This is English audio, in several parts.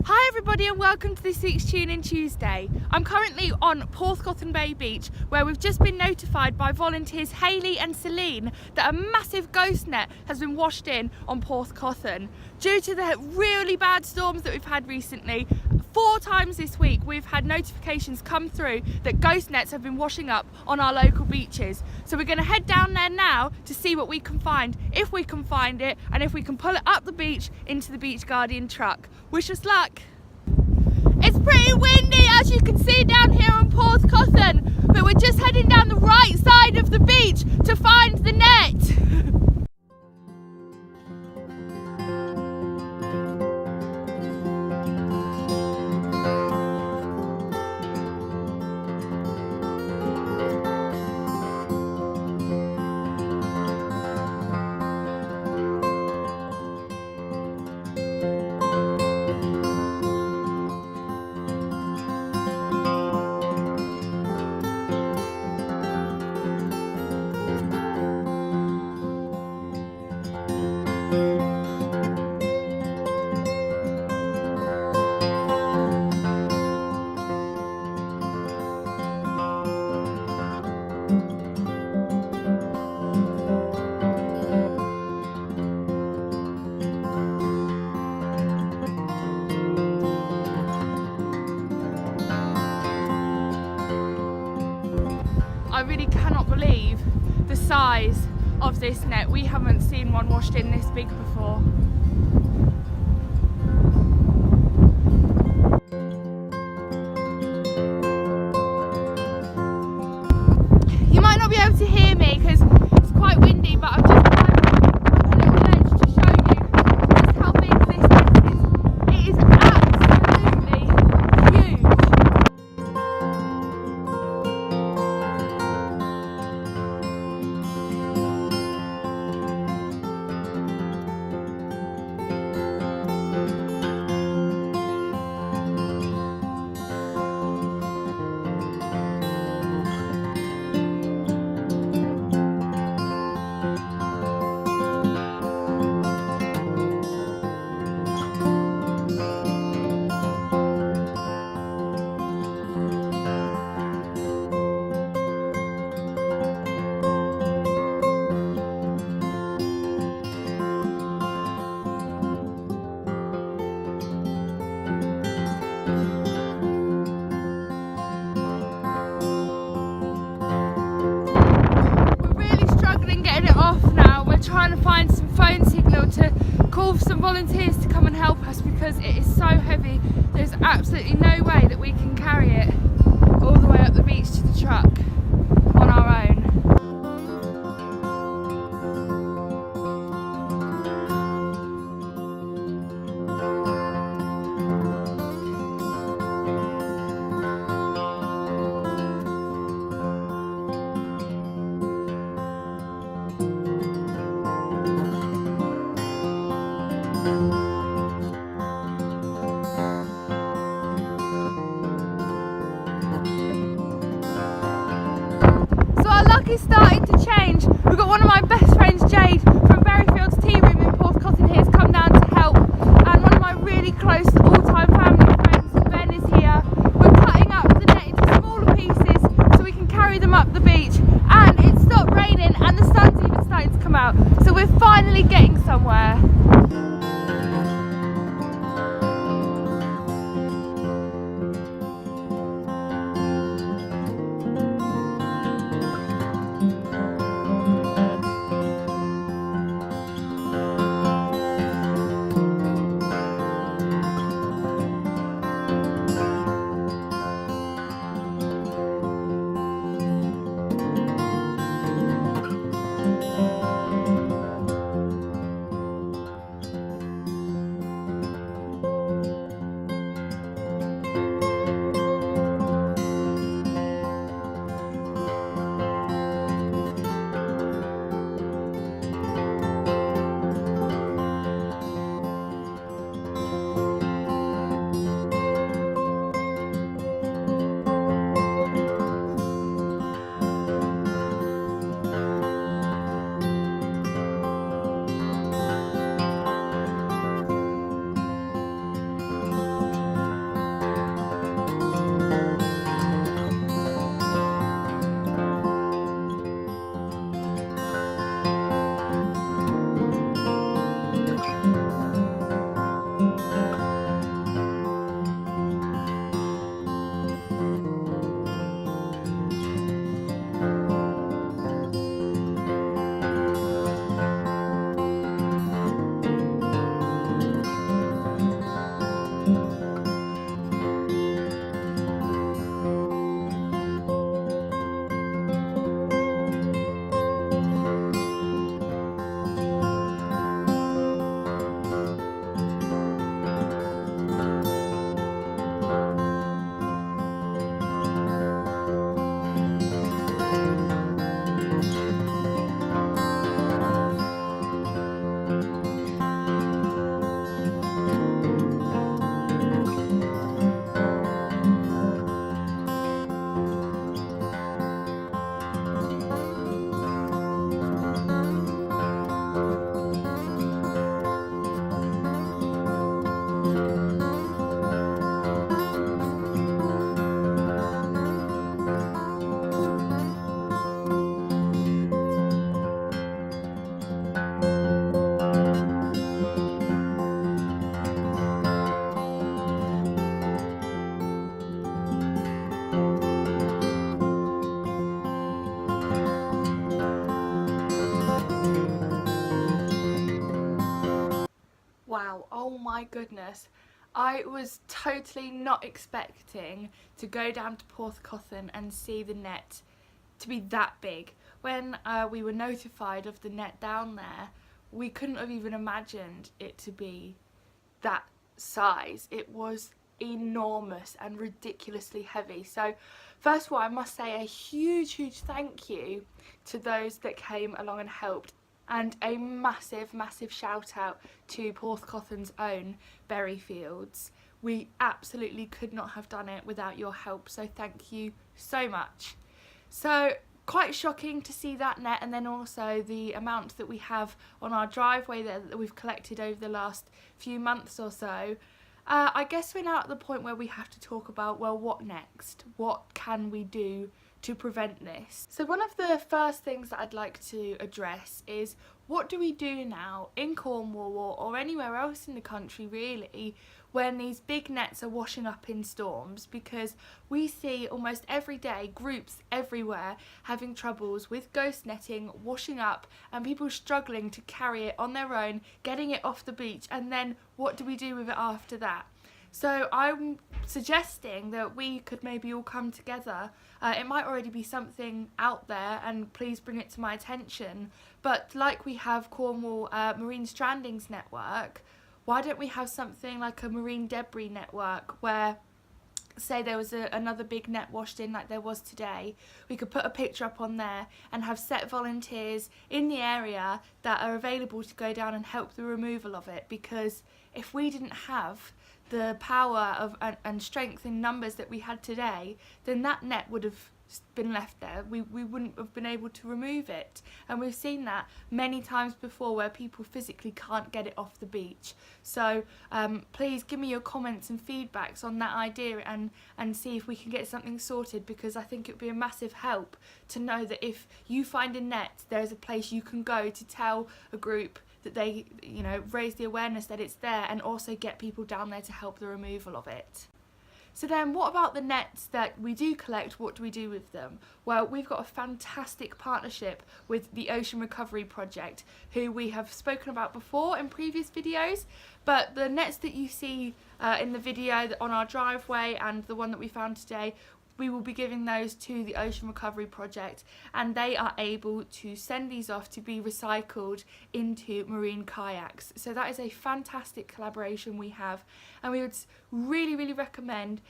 Hi everybody and welcome to this week's Tune In Tuesday. I'm currently on Porthcothan Bay Beach where we've just been notified by volunteers Hayley and Celine that a massive ghost net has been washed in on Porthcothan. Due to the really bad storms that we've had recently, 4 times this week we've had notifications come through that ghost nets have been washing up on our local beaches. So we're going to head down there now to see what we can find, if we can find it, and if we can pull it up the beach into the Beach Guardian truck. Wish us luck! It's pretty windy as you can see down here on Porthcothan, but we're just heading down the right side of the beach to find the net. I really cannot believe the size of this net. We haven't seen one washed in this big before. You might not be able to hear me because it's quite windy, but I've just climbed a little ledge to show you just how big this net is. It is absolutely huge. Trying to find some phone signal to call some volunteers to come and help us because it is so heavy. There's absolutely no way that we can carry it all the way up the beach to the truck on our own. Is starting to change. We've got one of my best friends, Jade, from Berryfield's tea room in Porthcothan here, has come down to help, and one of my really close all-time family friends, Ben, is here. We're cutting up the net into smaller pieces so we can carry them up the beach, and it's stopped raining and the sun's even starting to come out, so we're finally getting somewhere. Oh my goodness. I was totally not expecting to go down to Porthcothan and see the net to be that big. When we were notified of the net down there, we couldn't have even imagined it to be that size. It was enormous and ridiculously heavy. So first of all, I must say a huge thank you to those that came along and helped, and a massive shout out to Porthcothan's own berry fields. We absolutely could not have done it without your help, so thank you so much. So quite shocking to see that net, and then also the amount that we have on our driveway that we've collected over the last few months or so. I guess we're now at the point where we have to talk about, well, what next? What can we do to prevent this? So one of the first things that I'd like to address is, what do we do now in Cornwall or anywhere else in the country really when these big nets are washing up in storms? Because we see almost every day groups everywhere having troubles with ghost netting washing up and people struggling to carry it on their own, getting it off the beach, and then what do we do with it after that? So I'm suggesting that we could maybe all come together. It might already be something out there, and please bring it to my attention, but like we have Cornwall Marine Strandings Network, why don't we have something like a marine debris network where, say there was another big net washed in like there was today, we could put a picture up on there and have set volunteers in the area that are available to go down and help the removal of it. Because if we didn't have the power of and strength in numbers that we had today, then that net would have been left there. We wouldn't have been able to remove it, and we've seen that many times before where people physically can't get it off the beach. So please give me your comments and feedbacks on that idea and see if we can get something sorted, because I think it would be a massive help to know that if you find a net, there's a place you can go to tell a group that they, you know, raise the awareness that it's there, and also get people down there to help the removal of it. So then what about the nets that we do collect? What do we do with them? Well, we've got a fantastic partnership with the Ocean Recovery Project, who we have spoken about before in previous videos, but the nets that you see in the video on our driveway and the one that we found today, we will be giving those to the Ocean Recovery Project, and they are able to send these off to be recycled into marine kayaks. So that is a fantastic collaboration we have, and we would really recommend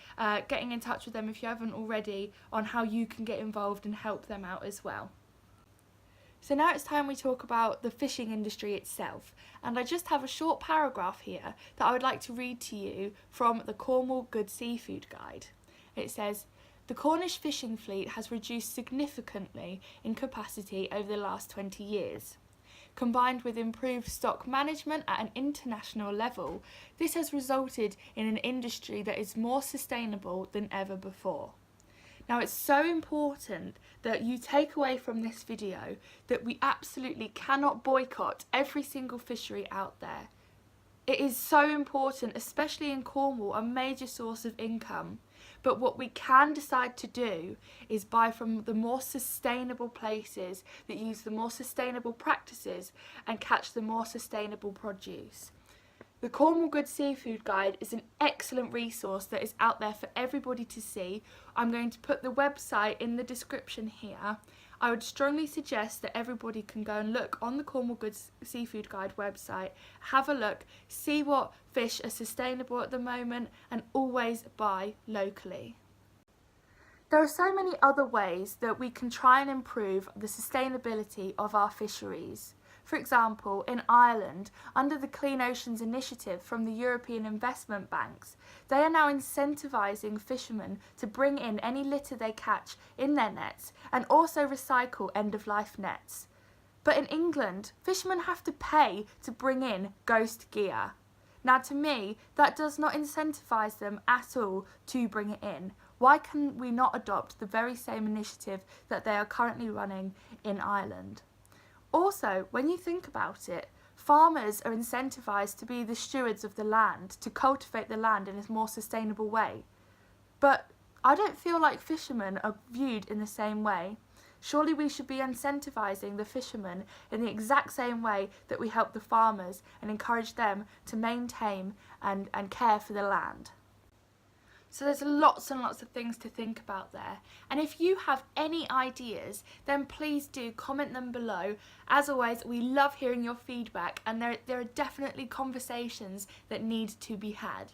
getting in touch with them if you haven't already on how you can get involved and help them out as well. So now it's time we talk about the fishing industry itself, and I just have a short paragraph here that I would like to read to you from the Cornwall Good Seafood Guide. It says, "The Cornish fishing fleet has reduced significantly in capacity over the last 20 years. Combined with improved stock management at an international level, this has resulted in an industry that is more sustainable than ever before." Now, it's so important that you take away from this video that we absolutely cannot boycott every single fishery out there. It is so important, especially in Cornwall, a major source of income. But what we can decide to do is buy from the more sustainable places that use the more sustainable practices and catch the more sustainable produce. The Cornwall Good Seafood Guide is an excellent resource that is out there for everybody to see. I'm going to put the website in the description here. I would strongly suggest that everybody can go and look on the Cornwall Good Seafood Guide website, have a look, see what fish are sustainable at the moment, and always buy locally. There are so many other ways that we can try and improve the sustainability of our fisheries. For example, in Ireland, under the Clean Oceans Initiative from the European investment banks, they are now incentivising fishermen to bring in any litter they catch in their nets and also recycle end-of-life nets. But in England, fishermen have to pay to bring in ghost gear. Now, to me, that does not incentivise them at all to bring it in. Why can we not adopt the very same initiative that they are currently running in Ireland? Also, when you think about it, farmers are incentivised to be the stewards of the land, to cultivate the land in a more sustainable way. But I don't feel like fishermen are viewed in the same way. Surely we should be incentivising the fishermen in the exact same way that we help the farmers and encourage them to maintain and care for the land. So there's lots and lots of things to think about there. And if you have any ideas, then please do comment them below. As always, we love hearing your feedback, and there are definitely conversations that need to be had.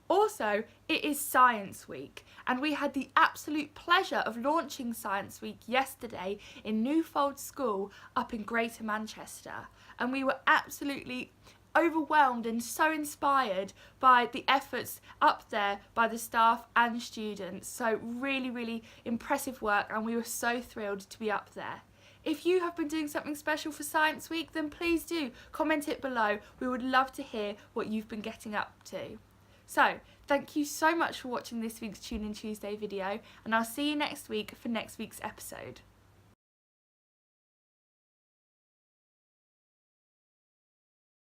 Also, it is Science Week, and we had the absolute pleasure of launching Science Week yesterday in Newfold School up in Greater Manchester, and we were absolutely overwhelmed and so inspired by the efforts up there by the staff and students. So really impressive work, and we were so thrilled to be up there. If you have been doing something special for Science Week, then please do comment it below. We would love to hear what you've been getting up to. So thank you so much for watching this week's Tune In Tuesday video, and I'll see you next week for next week's episode.